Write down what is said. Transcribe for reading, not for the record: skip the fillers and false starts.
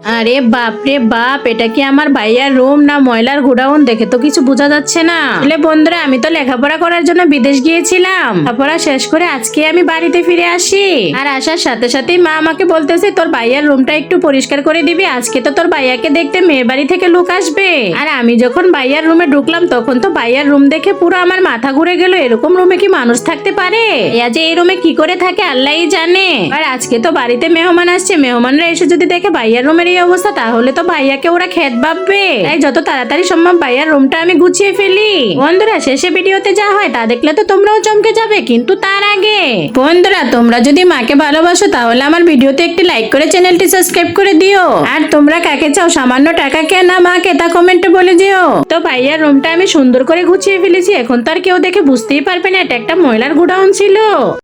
আরে বাপ রে বাপ, এটা কি আমার ভাইয়ার রুম না ময়লার গোডাউন? দেখে তো কিছু বোঝা যাচ্ছে না। আসলে বন্ধুরা, আমি তো লেখাপড়া করার জন্য বিদেশ গিয়েছিলাম। লেখাপড়া শেষ করে আজকে আমি বাড়িতে ফিরে আসি। আর আসার সাথে সাথে মা আমাকে বলতেছে, তোর ভাইয়ার রুমটা একটু পরিষ্কার করে দিবি, আজকে তো তোর ভাইয়াকে দেখতে মেয়ের বাড়ি থেকে লোক আসবে। আর আমি যখন ভাইয়ার রুমে ঢুকলাম তখন তো ভাইয়ার রুম দেখে পুরো আমার মাথা ঘুরে গেল। এরকম রুমে কি মানুষ থাকতে পারে? ভাইয়া যে এই রুমে কি করে থাকে আল্লাহই জানে। আর আজকে তো বাড়িতে মেহমান আসছে, মেহমানরা এসে যদি দেখে ভাইয়ার রুমের এই অবস্থা তাহলে তো ভাইয়াকে ওরা খেত ভাববে। তাই যত তাড়াতাড়ি সম্ভব ভাইয়ার রুমটা আমি গুছিয়ে ফেলি। বন্ধুরা, শেষে ভিডিওতে যা হয় তা দেখলে তো তোমরাও চমকে যাবে, কিন্তু তার আগে বন্ধুরা, তোমরা যদি মাকে ভালোবাসো তাহলে আমার ভিডিওতে একটি লাইক করে চ্যানেলটি সাবস্ক্রাইব করে দিও। আর তোমরা কাকে চাও, সামান্য টাকা কে না মাকে, তা কমেন্টে বলে দিও। তো ভাইয়ার রুমটা আমি সুন্দর করে গুছিয়ে ফেলেছি। এখন তো আর কেউ দেখে বুঝতেই পারবে না এটা একটা ময়লার গোডাউন ছিল।